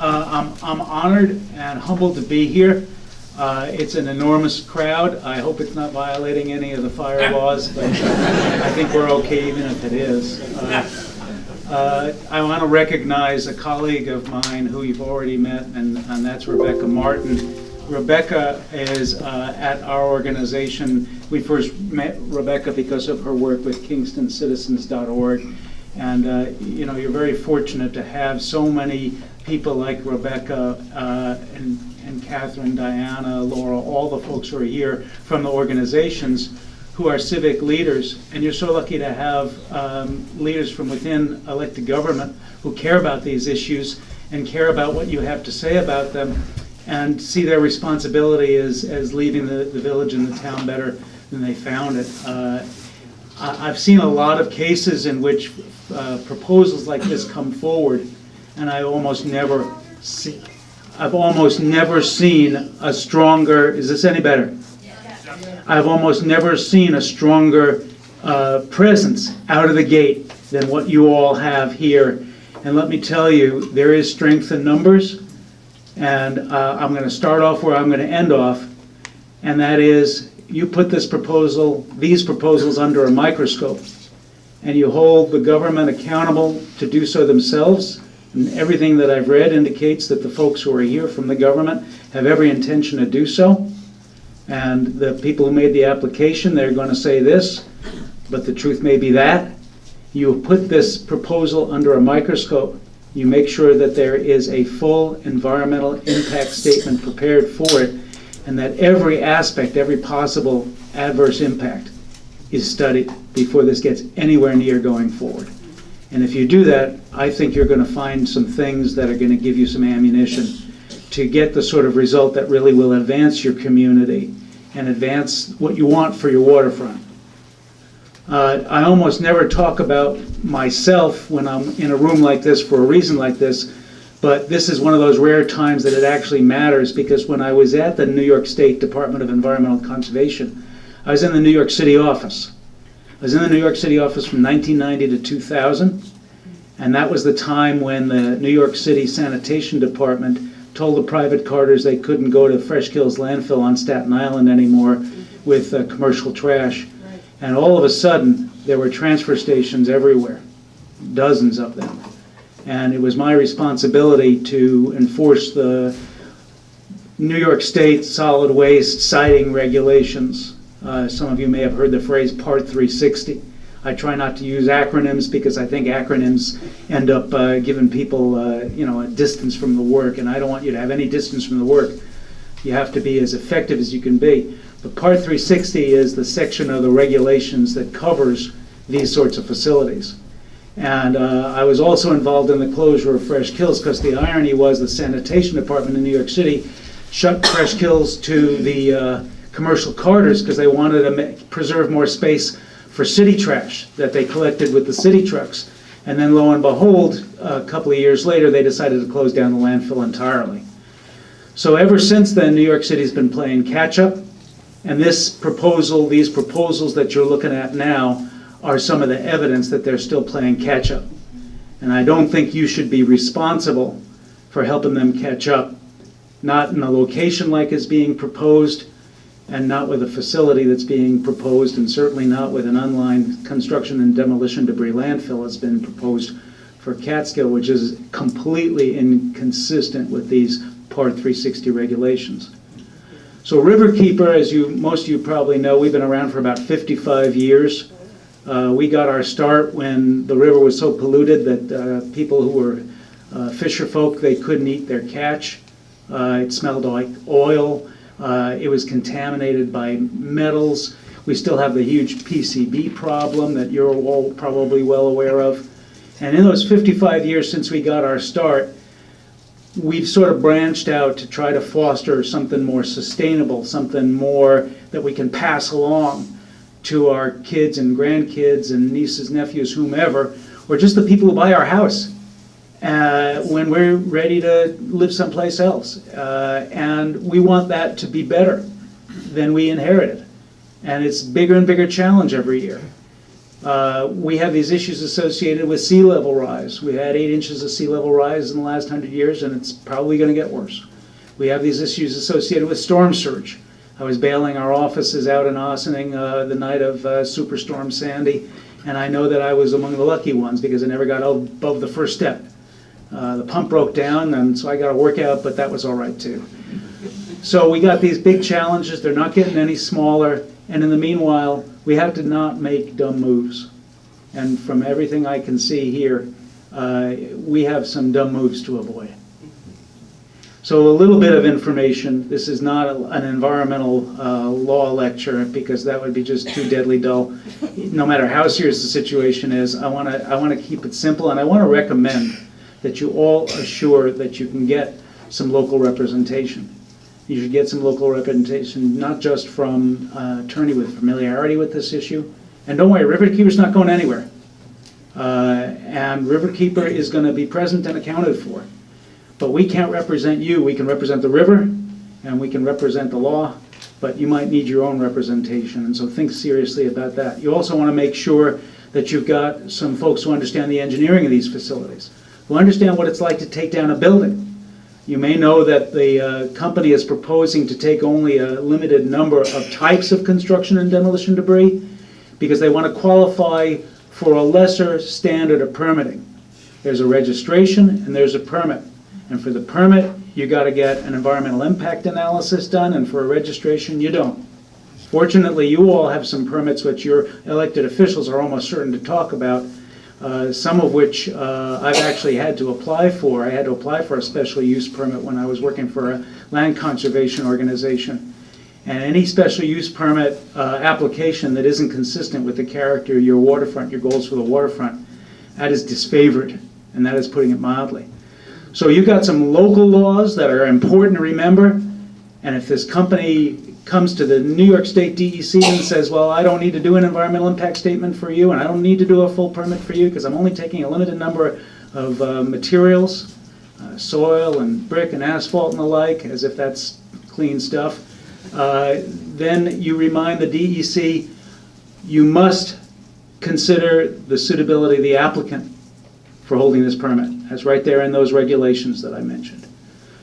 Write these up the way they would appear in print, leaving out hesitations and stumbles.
I'm honored and humbled to be here. It's an enormous crowd. I hope it's not violating any of the fire laws, but I think we're okay even if it is. I want to recognize a colleague of mine who you've already met, and that's Rebecca Martin. Rebecca is at our organization. We first met Rebecca because of her work with KingstonCitizens.org. And you're very fortunate to have so many people like Rebecca and Catherine, Diana, Laura, all the folks who are here from the organizations who are civic leaders. And you're so lucky to have leaders from within elected government who care about these issues and care about what you have to say about them and see their responsibility as leaving the village and the town better than they found it. I've seen a lot of cases in which proposals like this come forward, and I've almost never seen a stronger, is this any better? I've almost never seen a stronger presence out of the gate than what you all have here. And let me tell you, there is strength in numbers, and I'm going to start off where I'm going to end off, and that is, you put these proposals under a microscope, and you hold the government accountable to do so themselves. And everything that I've read indicates that the folks who are here from the government have every intention to do so. And the people who made the application, they're going to say this, but the truth may be that. You put this proposal under a microscope. You make sure that there is a full environmental impact statement prepared for it, and that every aspect, every possible adverse impact is studied before this gets anywhere near going forward. And if you do that, I think you're going to find some things that are going to give you some ammunition to get the sort of result that really will advance your community and advance what you want for your waterfront. I almost never talk about myself when I'm in a room like this for a reason like this, but this is one of those rare times that it actually matters, because when I was at the New York State Department of Environmental Conservation, I was in the New York City office. I was in the New York City office from 1990 to 2000, and that was the time when the New York City Sanitation Department told the private carters they couldn't go to Fresh Kills landfill on Staten Island anymore with commercial trash. And all of a sudden, there were transfer stations everywhere, dozens of them. And it was my responsibility to enforce the New York State solid waste siting regulations. Some of you may have heard the phrase Part 360. I try not to use acronyms because I think acronyms end up giving people a distance from the work, and I don't want you to have any distance from the work. You have to be as effective as you can be. But Part 360 is the section of the regulations that covers these sorts of facilities. And I was also involved in the closure of Fresh Kills, because the irony was the sanitation department in New York City shut Fresh Kills to the commercial carters because they wanted to preserve more space for city trash that they collected with the city trucks. And then lo and behold, a couple of years later, they decided to close down the landfill entirely. So ever since then, New York City's been playing catch up. And these proposals that you're looking at now are some of the evidence that they're still playing catch up. And I don't think you should be responsible for helping them catch up, not in a location like is being proposed, and not with a facility that's being proposed, and certainly not with an unlined construction and demolition debris landfill that's been proposed for Catskill, which is completely inconsistent with these Part 360 regulations. So Riverkeeper, as most of you probably know, we've been around for about 55 years. We got our start when the river was so polluted that people who were fisher folk, they couldn't eat their catch. It smelled like oil. It was contaminated by metals. We still have the huge PCB problem that you're all probably well aware of. And in those 55 years since we got our start, we've sort of branched out to try to foster something more sustainable, something more that we can pass along to our kids and grandkids and nieces, nephews, whomever, or just the people who buy our house when we're ready to live someplace else. And we want that to be better than we inherited. And it's bigger and bigger challenge every year. We have these issues associated with sea level rise. We had 8 inches of sea level rise in the last 100 years, and it's probably going to get worse. We have these issues associated with storm surge. I was bailing our offices out in Ossining the night of Superstorm Sandy, and I know that I was among the lucky ones because I never got above the first step. The pump broke down, and so I got a workout, but that was all right too. So we got these big challenges. They're not getting any smaller, and in the meanwhile, we have to not make dumb moves. And from everything I can see here, we have some dumb moves to avoid. So a little bit of information. This is not an environmental law lecture because that would be just too deadly dull. No matter how serious the situation is, I want to keep it simple, and I want to recommend that you all assure that you can get some local representation. You should get some local representation, not just from an attorney with familiarity with this issue. And don't worry, Riverkeeper's not going anywhere. And Riverkeeper is going to be present and accounted for. But we can't represent you. We can represent the river, and we can represent the law, but you might need your own representation, and so think seriously about that. You also want to make sure that you've got some folks who understand the engineering of these facilities, who understand what it's like to take down a building. You may know that the company is proposing to take only a limited number of types of construction and demolition debris because they want to qualify for a lesser standard of permitting. There's a registration and there's a permit. And for the permit, you got to get an environmental impact analysis done, and for a registration, you don't. Fortunately, you all have some permits which your elected officials are almost certain to talk about, some of which I've actually had to apply for. I had to apply for a special use permit when I was working for a land conservation organization. And any special use permit application that isn't consistent with the character of your waterfront, your goals for the waterfront, that is disfavored, and that is putting it mildly. So you've got some local laws that are important to remember, and if this company comes to the New York State DEC and says, well, I don't need to do an environmental impact statement for you, and I don't need to do a full permit for you because I'm only taking a limited number of materials, soil and brick and asphalt and the like, as if that's clean stuff, then you remind the DEC you must consider the suitability of the applicant for holding this permit. That's right there in those regulations that I mentioned.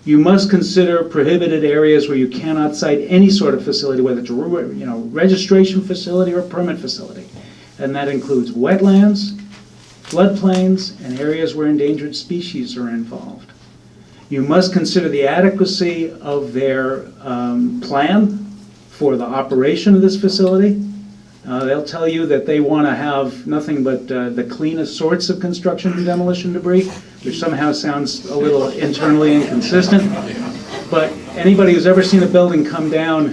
You must consider prohibited areas where you cannot cite any sort of facility, whether it's a registration facility or a permit facility. And that includes wetlands, floodplains, and areas where endangered species are involved. You must consider the adequacy of their plan for the operation of this facility. They'll tell you that they want to have nothing but the cleanest sorts of construction and demolition debris, which somehow sounds a little internally inconsistent. But anybody who's ever seen a building come down,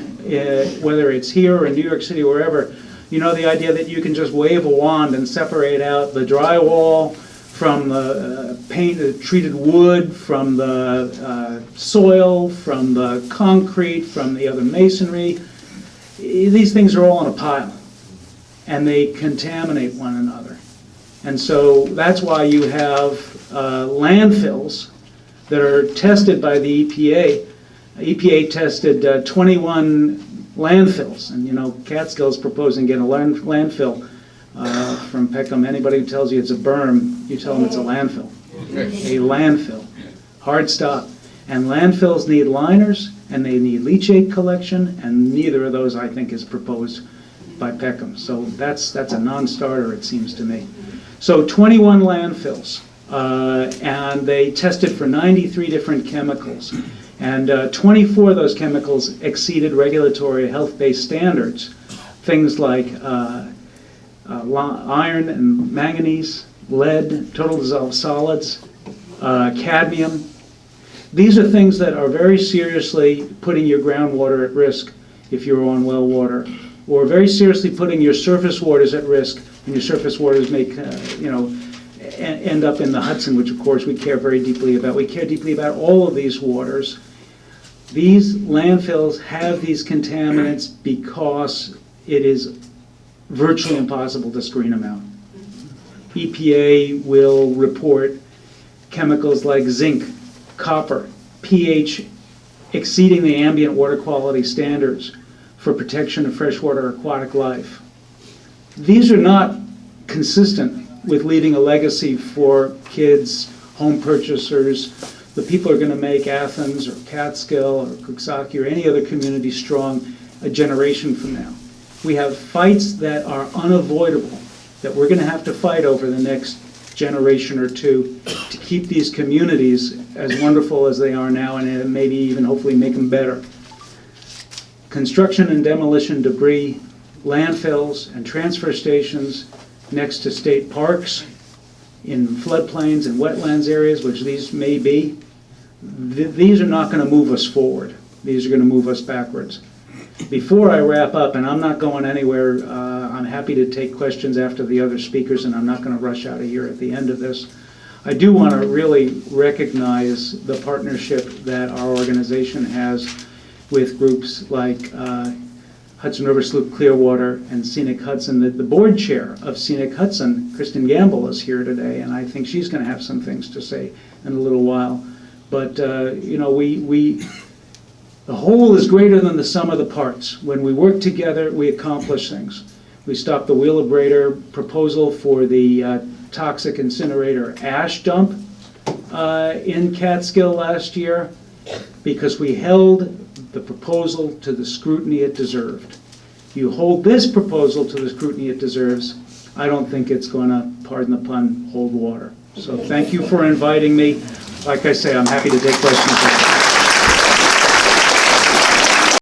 whether it's here or in New York City or wherever, you know the idea that you can just wave a wand and separate out the drywall from the treated wood, from the soil, from the concrete, from the other masonry. These things are all in a pile, and they contaminate one another. And so that's why you have landfills that are tested by the EPA. EPA tested 21 landfills, and you know, Catskill's proposing getting a landfill from Peckham. Anybody who tells you it's a berm, you tell them it's a landfill. A landfill. Hard stop. And landfills need liners, and they need leachate collection, and neither of those, I think, is proposed by Peckham. So that's a non-starter, it seems to me. So 21 landfills, and they tested for 93 different chemicals. And 24 of those chemicals exceeded regulatory health-based standards. Things like iron and manganese, lead, total dissolved solids, cadmium. These are things that are very seriously putting your groundwater at risk if you're on well water, or very seriously putting your surface waters at risk, and your surface waters may, end up in the Hudson, which of course we care very deeply about. We care deeply about all of these waters. These landfills have these contaminants because it is virtually impossible to screen them out. EPA will report chemicals like zinc, copper, pH exceeding the ambient water quality standards for protection of freshwater aquatic life. These are not consistent with leaving a legacy for kids, home purchasers, the people who are going to make Athens or Catskill or Coxsackie or any other community strong a generation from now. We have fights that are unavoidable, that we're going to have to fight over the next generation or two to keep these communities as wonderful as they are now, and maybe even hopefully make them better. Construction and demolition debris, landfills and transfer stations next to state parks, in floodplains and wetlands areas, which these may be, these are not going to move us forward. These are going to move us backwards. Before I wrap up, and I'm not going anywhere, I'm happy to take questions after the other speakers, and I'm not going to rush out of here at the end of this. I do want to really recognize the partnership that our organization has with groups like Hudson River Sloop Clearwater and Scenic Hudson. The board chair of Scenic Hudson, Kristen Gamble, is here today, and I think she's going to have some things to say in a little while. But you know, the whole is greater than the sum of the parts. When we work together, we accomplish things. We stopped the Wheelabrator proposal for the toxic incinerator ash dump in Catskill last year because we held the proposal to the scrutiny it deserved. You hold this proposal to the scrutiny it deserves, I don't think it's going to, pardon the pun, hold water. So thank you for inviting me. Like I say, I'm happy to take questions.